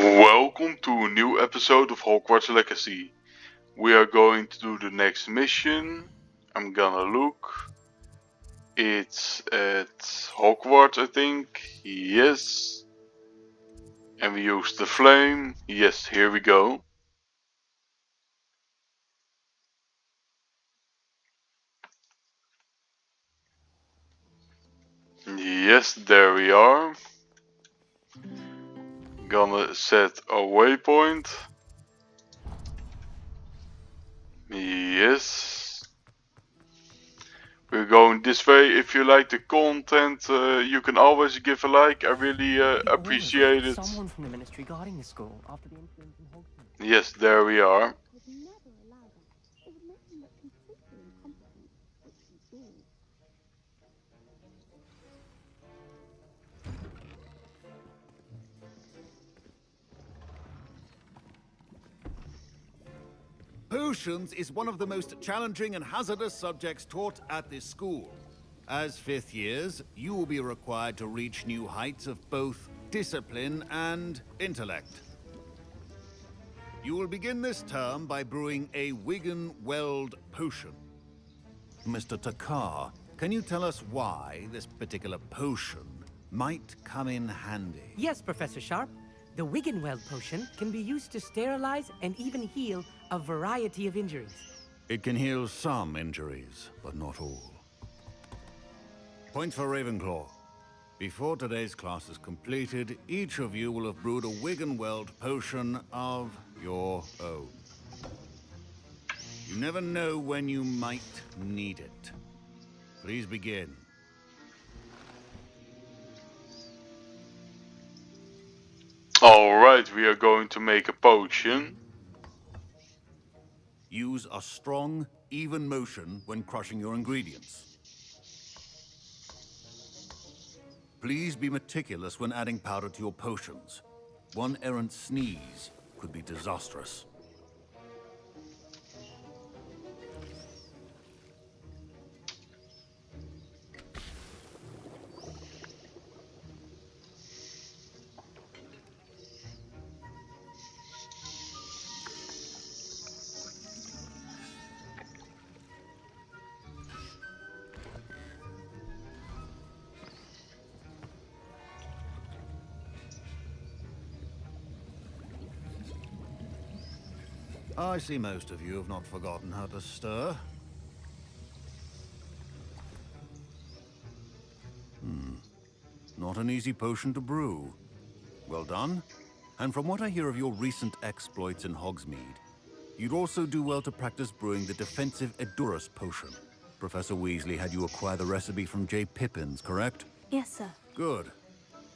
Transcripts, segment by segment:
Welcome to a new episode of Hogwarts Legacy. We are going to do the next mission. I'm gonna look. It's at Hogwarts, I think. Yes. And we use the flame. Yes, here we go. Yes, there we are. Gonna set a waypoint. Yes. We're going this way. If you like the content, you can always give a like. I really appreciate it. Someone from the ministry guarding the school after the incident in Hogwarts. Yes, there we are. Potions is one of the most challenging and hazardous subjects taught at this school. As fifth years, you will be required to reach new heights of both discipline and intellect. You will begin this term by brewing a Wigan-Weld potion. Mr. Takar, can you tell us why this particular potion might come in handy? Yes, Professor Sharp. The Wiggenweld potion can be used to sterilize and even heal a variety of injuries. It can heal some injuries, but not all. Point for Ravenclaw. Before today's class is completed, each of you will have brewed a Wiggenweld potion of your own. You never know when you might need it. Please begin. Alright, we are going to make a potion. Use a strong, even motion when crushing your ingredients. Please be meticulous when adding powder to your potions. One errant sneeze could be disastrous. I see most of you have not forgotten how to stir. Not an easy potion to brew. Well done. And from what I hear of your recent exploits in Hogsmeade, you'd also do well to practice brewing the defensive Edurus potion. Professor Weasley had you acquire the recipe from J. Pippin's, correct? Yes, sir. Good.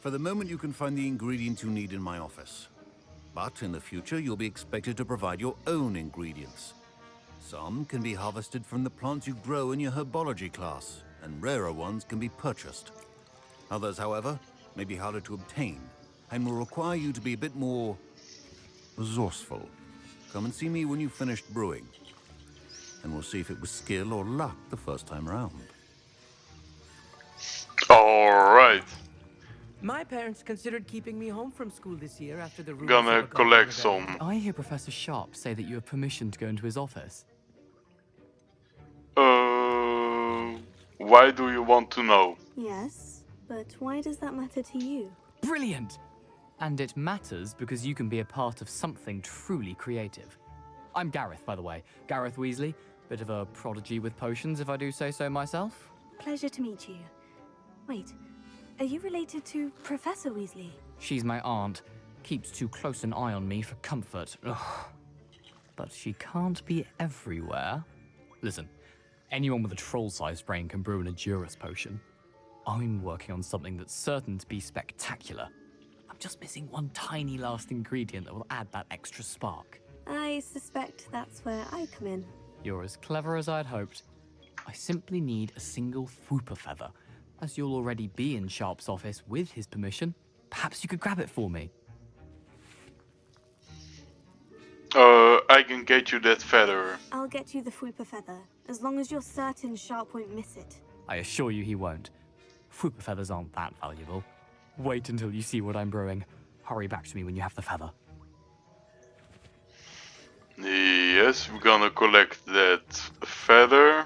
For the moment, you can find the ingredients you need in my office. But in the future, you'll be expected to provide your own ingredients. Some can be harvested from the plants you grow in your herbology class, and rarer ones can be purchased. Others, however, may be harder to obtain, and will require you to be a bit more resourceful. Come and see me when you've finished brewing, and we'll see if it was skill or luck the first time around. Alright, My parents considered keeping me home from school this year after the rumors gonna of a collect government some. I hear Professor Sharp say that you have permission to go into his office. Why do you want to know? Yes, but why does that matter to you? Brilliant! And it matters because you can be a part of something truly creative. I'm Gareth, by the way. Gareth Weasley. Bit of a prodigy with potions, if I do say so myself. Pleasure to meet you. Wait, are you related to Professor Weasley? She's my aunt. Keeps too close an eye on me for comfort. Ugh. But she can't be everywhere. Listen, anyone with a troll-sized brain can brew an Edurus potion. I'm working on something that's certain to be spectacular. I'm just missing one tiny last ingredient that will add that extra spark. I suspect that's where I come in. You're as clever as I'd hoped. I simply need a single Fwooper feather. As you'll already be in Sharp's office with his permission, perhaps you could grab it for me. I can get you that feather. I'll get you the Fwooper feather, as long as you're certain Sharp won't miss it. I assure you he won't. Fwooper feathers aren't that valuable. Wait until you see what I'm brewing. Hurry back to me when you have the feather. Yes, we're gonna collect that feather.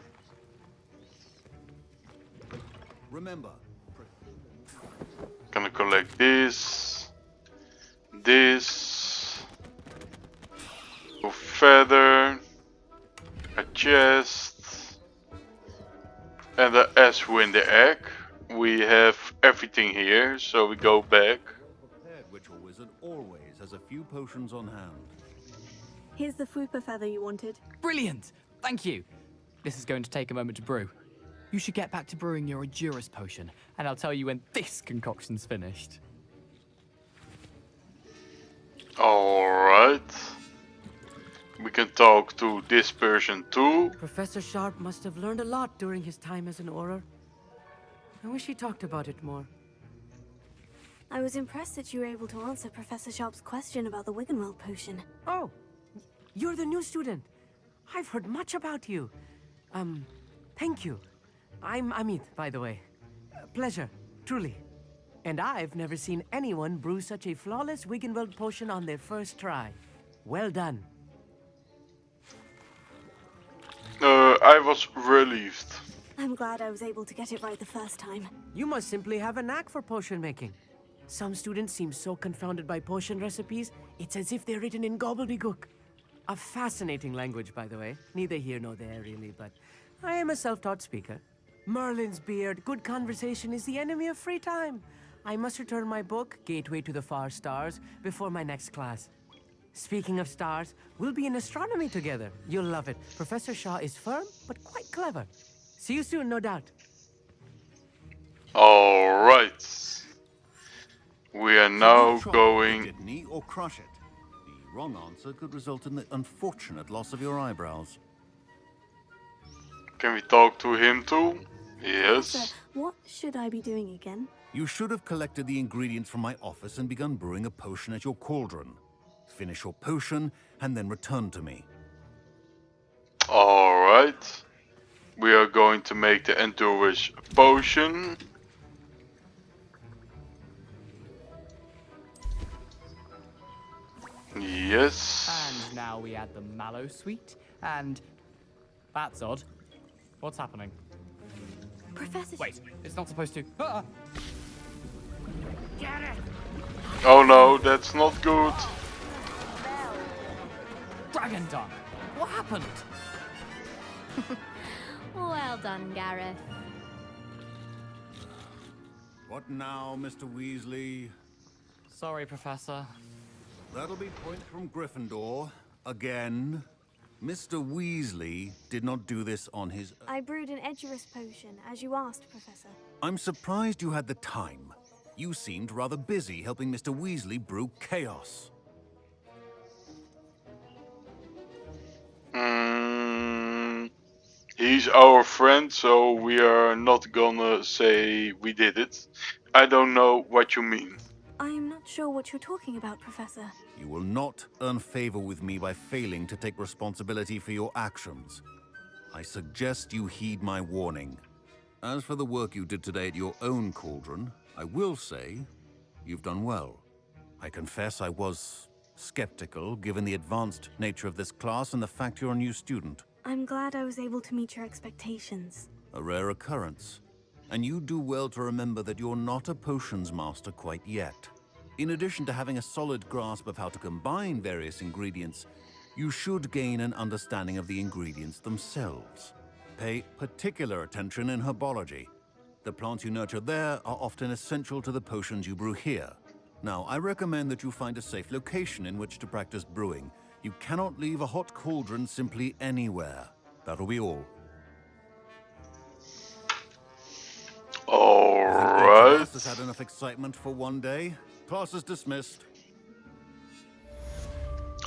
Remember, Gonna collect this. This. A feather. A chest. And a S win the egg. We have everything here, so we go back. a prepared ritual wizard always has a few potions on hand. Here's the Fupa feather you wanted. Brilliant! Thank you. This is going to take a moment to brew. You should get back to brewing your Edurus potion, and I'll tell you when this concoction's finished. Alright. We can talk to this person too. Professor Sharp must have learned a lot during his time as an Auror. I wish he talked about it more. I was impressed that you were able to answer Professor Sharp's question about the Wiggenweld potion. Oh, you're the new student. I've heard much about you. Thank you. I'm Amit, by the way. Pleasure, truly. And I've never seen anyone brew such a flawless Wiggenweld potion on their first try. Well done. I was relieved. I'm glad I was able to get it right the first time. You must simply have a knack for potion making. Some students seem so confounded by potion recipes, it's as if they're written in gobbledygook. A fascinating language, by the way. Neither here nor there, really, but I am a self-taught speaker. Merlin's beard, good conversation is the enemy of free time. I must return my book, Gateway to the Far Stars, before my next class. Speaking of stars, we'll be in astronomy together. You'll love it. Professor Shaw is firm, but quite clever. See you soon, no doubt. Alright. We are now Try going... Kidney or crush it. The wrong answer could result in the unfortunate loss of your eyebrows. Can we talk to him too? Yes. Professor, what should I be doing again? You should have collected the ingredients from my office and begun brewing a potion at your cauldron. Finish your potion and then return to me. Alright. We are going to make the Endurance potion. Yes. And now we add the mallow sweet, and... That's odd. What's happening? Professor... Wait, it's not supposed to... Ah! Oh no, that's not good. Dragon Dung! What happened? Well done, Gareth. What now, Mr. Weasley? Sorry, Professor. That'll be points from Gryffindor. Again. Mr. Weasley did not do this on his own. I brewed an Edurus potion, as you asked, Professor. I'm surprised you had the time. You seemed rather busy helping Mr. Weasley brew chaos. He's our friend, so we are not gonna say we did it. I don't know what you mean. I am not sure what you're talking about, Professor. You will not earn favor with me by failing to take responsibility for your actions. I suggest you heed my warning. As for the work you did today at your own cauldron, I will say you've done well. I confess I was skeptical given the advanced nature of this class and the fact you're a new student. I'm glad I was able to meet your expectations. A rare occurrence. And you do well to remember that you're not a potions master quite yet. In addition to having a solid grasp of how to combine various ingredients, you should gain an understanding of the ingredients themselves. Pay particular attention in herbology. The plants you nurture there are often essential to the potions you brew here. Now, I recommend that you find a safe location in which to practice brewing. You cannot leave a hot cauldron simply anywhere. That'll be all. Alright. Class has had enough excitement for one day. Class is dismissed.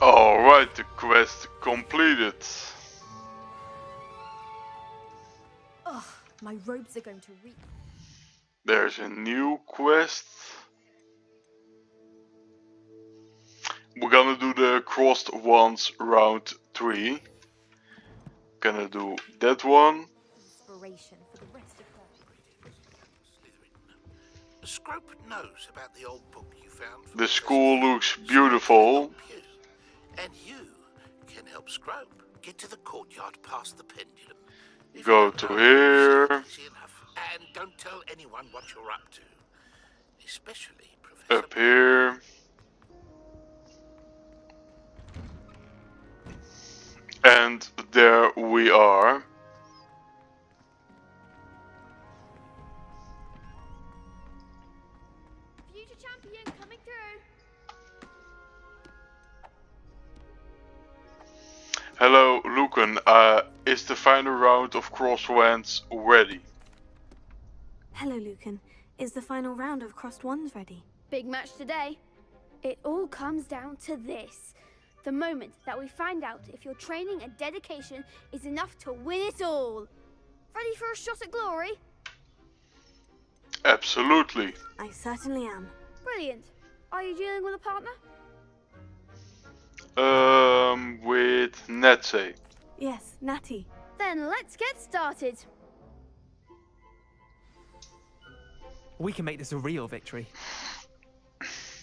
Alright, the quest completed. Ugh, my robes are going to reek. There's a new quest. We're gonna do the crossed ones round 3. Gonna do that one. Inspiration for the rest of Scrope knows about the old book you found. The school looks beautiful. And you can help Scrope get to the courtyard past the pendulum. If Go you don't to know, here. it's easy enough. And don't tell anyone what you're up to. Especially Professor Up here. And there we are. Future champion coming through. Hello, Lucan. Is the final round of Crosswands ready? Hello, Lucan. Is the final round of Crossed Wands ready? Big match today. It all comes down to this. The moment that we find out if your training and dedication is enough to win it all. Ready for a shot at glory? Absolutely. I certainly am. Brilliant. Are you dealing with a partner? With Netse. Yes, Natty. Then let's get started. We can make this a real victory.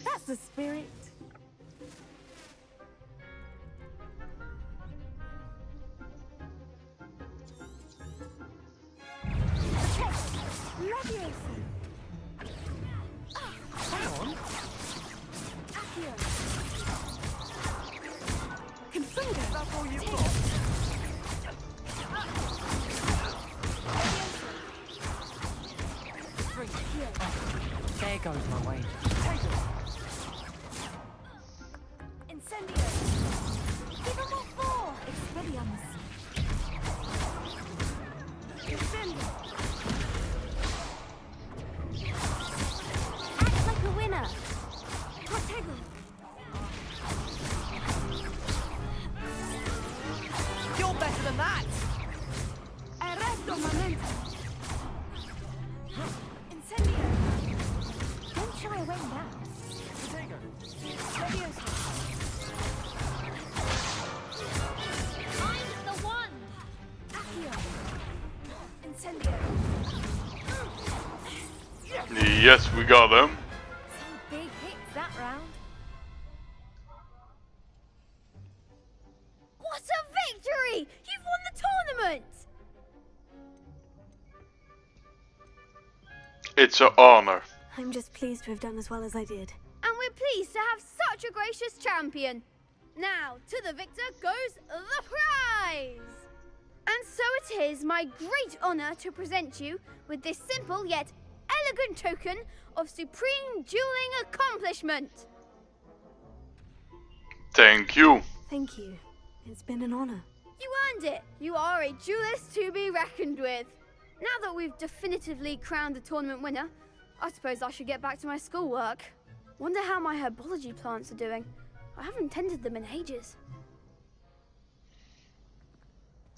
That's the spirit. There goes my way. Incendio. Give them all four. Expelliarmus. Incendio. Act like a winner. Protego. You're better than that! Arresto momento. Incendio. Don't shy away now. Leviosa. I'm the one. Accio. Incendio. Yes, we got him. Some big hits that round. What a victory! You've won the tournament! It's an honor. I'm just pleased to have done as well as I did. And we're pleased to have such a gracious champion. Now, to the victor goes the prize! And so it is my great honor to present you with this simple yet elegant token of supreme dueling accomplishment. Thank you. Thank you. It's been an honor. You earned it. You are a duelist to be reckoned with. Now that we've definitively crowned the tournament winner, I suppose I should get back to my schoolwork. Wonder how my herbology plants are doing. I haven't tended them in ages.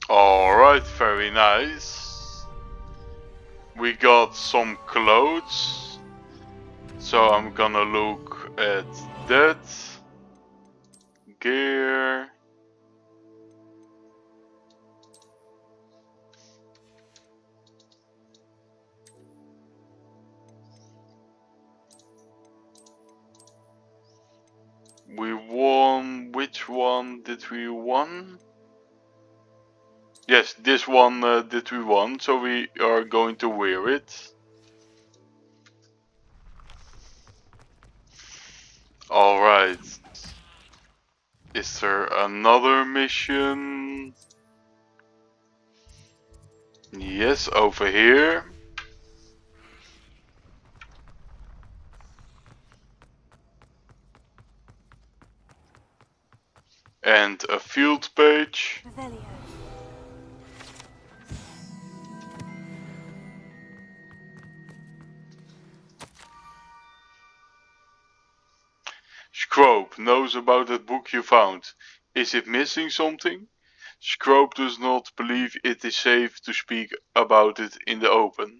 Alright, very nice. We got some clothes. So I'm gonna look at that. Gear. We won. Which one did we won? Yes, this one did we won, so we are going to wear it. Alright. Is there another mission? Yes, over here. And a field page. Revelio. Scrope knows about that book you found. Is it missing something? Scrope does not believe it is safe to speak about it in the open.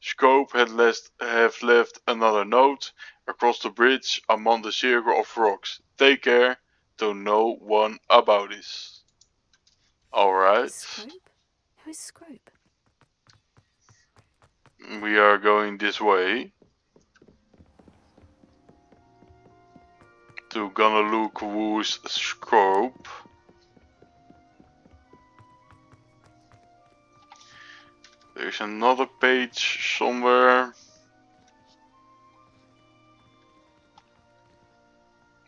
Scrope have left another note across the bridge among the circle of rocks. Take care to know one about this. Alright. Scrope? Who is Scrope? We are going this way. to gonna look who's Scrope. There's another page somewhere.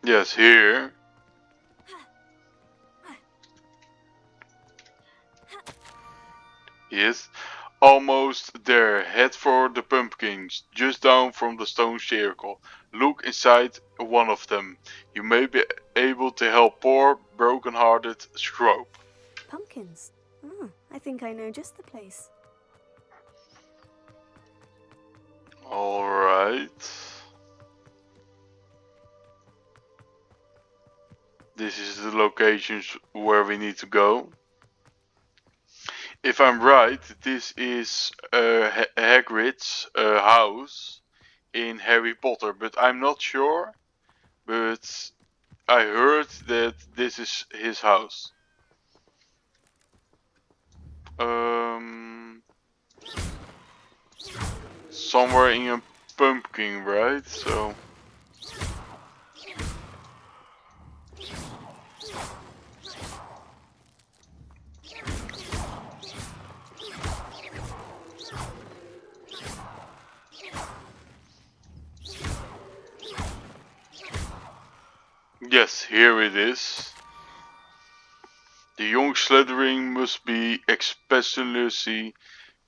Yes, here. Yes. Almost there. Head for the pumpkins, just down from the stone circle. Look inside one of them. You may be able to help poor, broken-hearted Scrope. Pumpkins. Oh, I think I know just the place. Alright. This is the locations where we need to go. If I'm right, this is Hagrid's house in Harry Potter, but I'm not sure. But I heard that this is his house. Somewhere in a pumpkin, right? So. Yes, here it is. The young Slytherin must be especially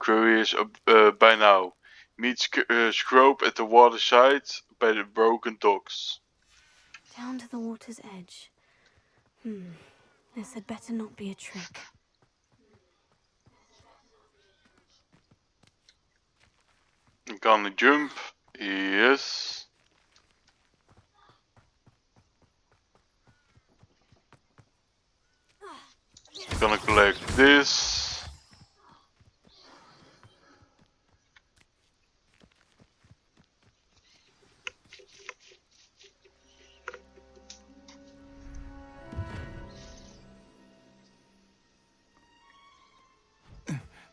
curious by now. Meet Scrope at the waterside by the broken docks. Down to the water's edge. This had better not be a trick. Gonna jump. Yes. Gonna collect this.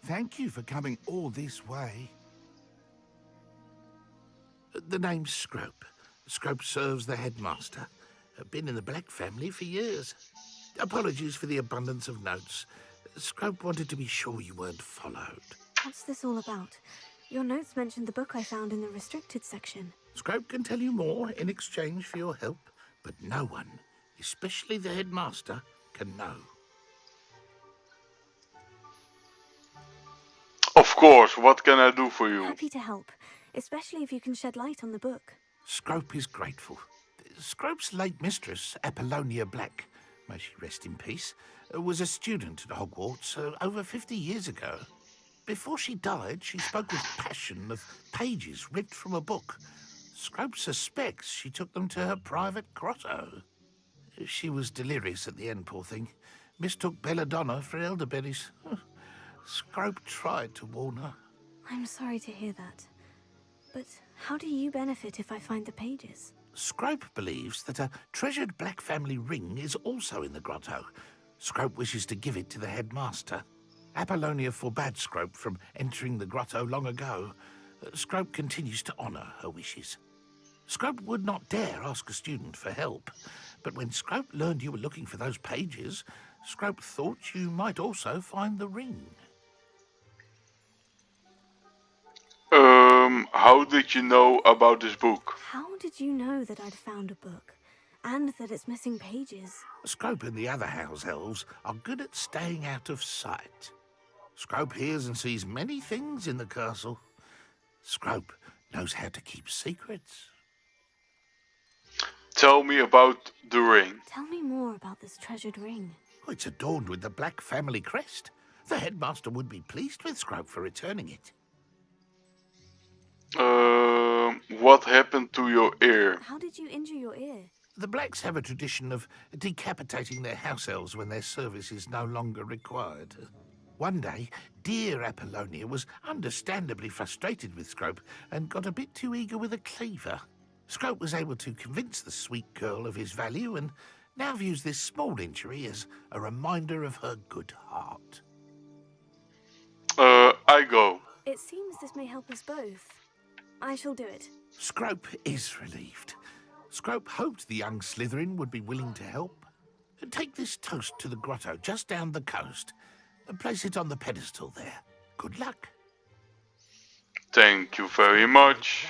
Thank you for coming all this way. The name's Scrope. Scrope serves the headmaster. Been in the Black family for years. Apologies for the abundance of notes. Scrope wanted to be sure you weren't followed. What's this all about? Your notes mentioned the book I found in the restricted section. Scrope can tell you more in exchange for your help, but no one, especially the headmaster, can know. Of course, what can I do for you? Happy to help, especially if you can shed light on the book. Scrope is grateful. Scrope's late mistress, Apollonia Black, may she rest in peace, was a student at Hogwarts over 50 years ago. Before she died, she spoke with passion of pages ripped from a book. Scrope suspects she took them to her private grotto. She was delirious at the end, poor thing. Mistook belladonna for elderberries. Scrope tried to warn her. I'm sorry to hear that. But how do you benefit if I find the pages? Scrope believes that a treasured Black family ring is also in the grotto. Scrope wishes to give it to the headmaster. Apollonia forbade Scrope from entering the grotto long ago. Scrope continues to honour her wishes. Scrope would not dare ask a student for help, but when Scrope learned you were looking for those pages, Scrope thought you might also find the ring. How did you know about this book? How did you know that I'd found a book? And that it's missing pages? Scrope and the other house elves are good at staying out of sight. Scrope hears and sees many things in the castle. Scrope knows how to keep secrets. Tell me about the ring. Tell me more about this treasured ring. It's adorned with the Black family crest. The headmaster would be pleased with Scrope for returning it. What happened to your ear? How did you injure your ear? The Blacks have a tradition of decapitating their house elves when their service is no longer required. One day, dear Apollonia was understandably frustrated with Scrope and got a bit too eager with a cleaver. Scrope was able to convince the sweet girl of his value and now views this small injury as a reminder of her good heart. I go. It seems this may help us both. I shall do it. Scrope is relieved. Scrope hoped the young Slytherin would be willing to help. Take this toast to the grotto just down the coast and place it on the pedestal there. Good luck. Thank you very much.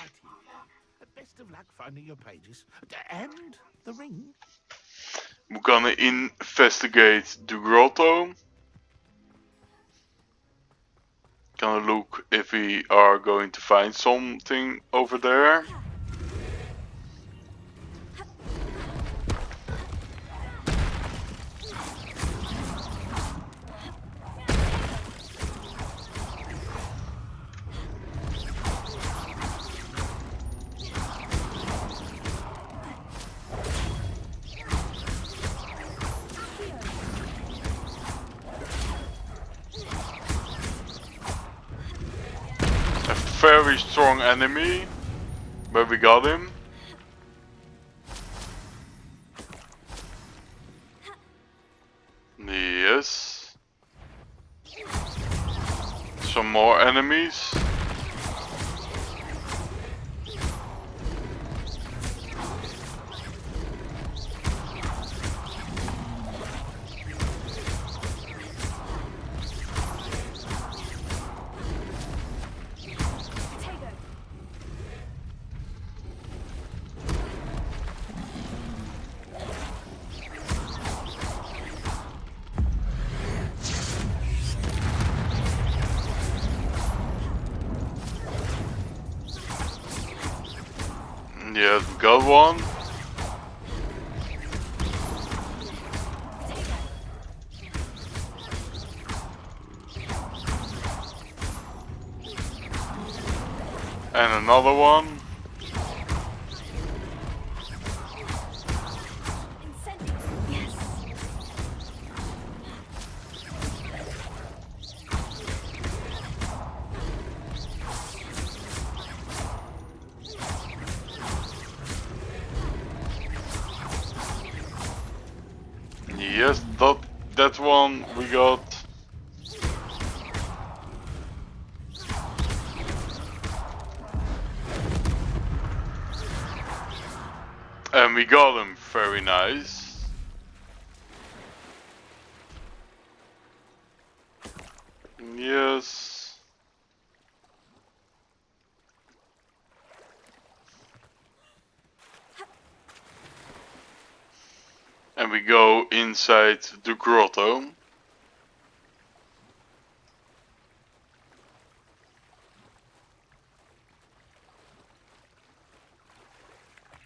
Best of luck finding your pages. And the ring. We're gonna investigate the grotto. Gonna look if we are going to find something over there. Very strong enemy, but we got him. Yes. Some more enemies. Yes, we got one. And another one. Yes, that one we got. And we got him, very nice. Yes. And we go inside the grotto.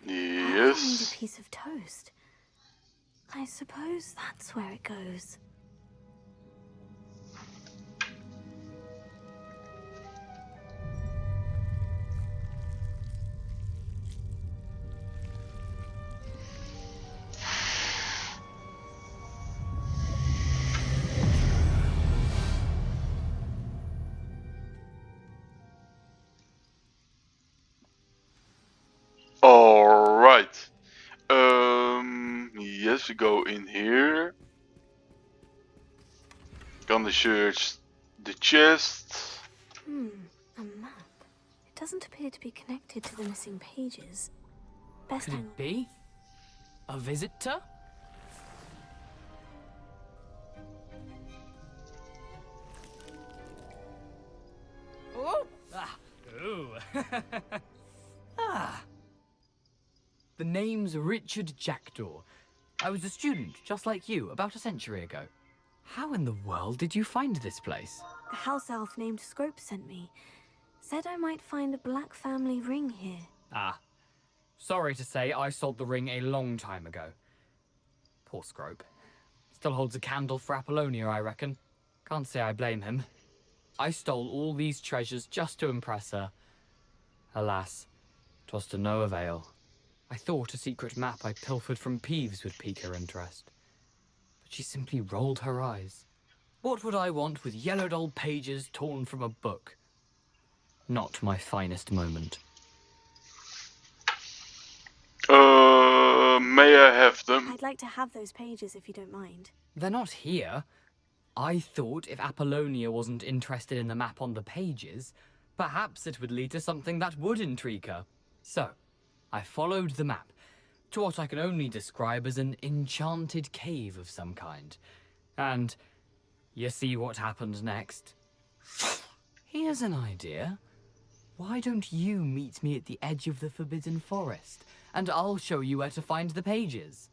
I Yes. need a piece of toast. I suppose that's where it goes. Alright. Yes, we go in here. Gonna search the chest. A map. It doesn't appear to be connected to the missing pages. Best Could it be? A visitor? Oh! Ah! Ooh! Ah! The name's Richard Jackdaw. I was a student, just like you, about a century ago. How in the world did you find this place? A house elf named Scrope sent me. Said I might find a black family ring here. Ah. Sorry to say, I sold the ring a long time ago. Poor Scrope. Still holds a candle for Apollonia, I reckon. Can't say I blame him. I stole all these treasures just to impress her. Alas, 'twas to no avail. I thought a secret map I pilfered from Peeves would pique her interest. But she simply rolled her eyes. What would I want with yellowed old pages torn from a book? Not my finest moment. May I have them? I'd like to have those pages if you don't mind. They're not here. I thought if Apollonia wasn't interested in the map on the pages, perhaps it would lead to something that would intrigue her. So, I followed the map, to what I can only describe as an enchanted cave of some kind. And you see what happened next? Here's an idea. Why don't you meet me at the edge of the Forbidden Forest, and I'll show you where to find the pages?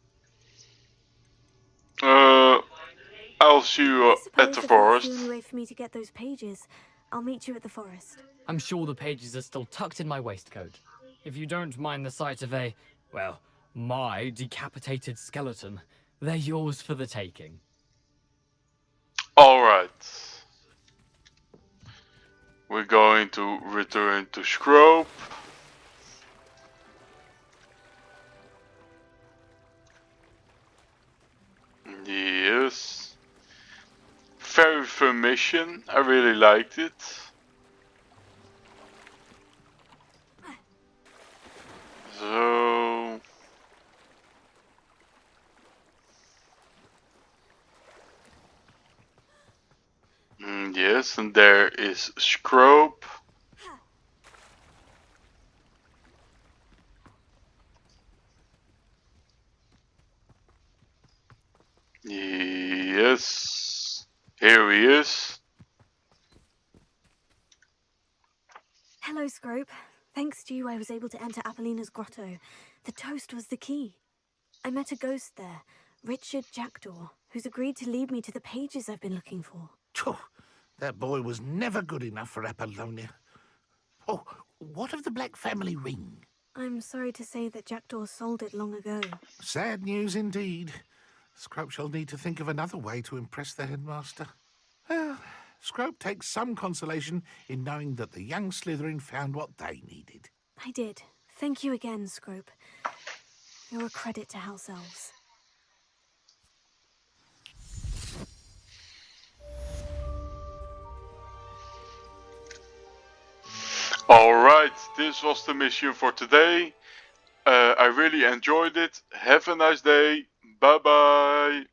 I'll see you I suppose at the if that's forest. the only way for me to get those pages, I'll meet you at the forest. I'm sure the pages are still tucked in my waistcoat. If you don't mind the sight of a, well, my decapitated skeleton, they're yours for the taking. Alright. We're going to return to Scrope. Yes. Very fun mission. I really liked it. So... yes, and there is Scrope. Yes, here he is. Hello, Scrope. Thanks to you, I was able to enter Apollina's grotto. The toast was the key. I met a ghost there, Richard Jackdaw, who's agreed to lead me to the pages I've been looking for. Phew, that boy was never good enough for Apollonia. Oh, what of the Black family ring? I'm sorry to say that Jackdaw sold it long ago. Sad news indeed. Scrope shall need to think of another way to impress the headmaster. Well, Scrope takes some consolation in knowing that the young Slytherin found what they needed. I did. Thank you again, Scrope. You're a credit to House Elves. Alright, this was the mission for today. I really enjoyed it. Have a nice day. Bye bye.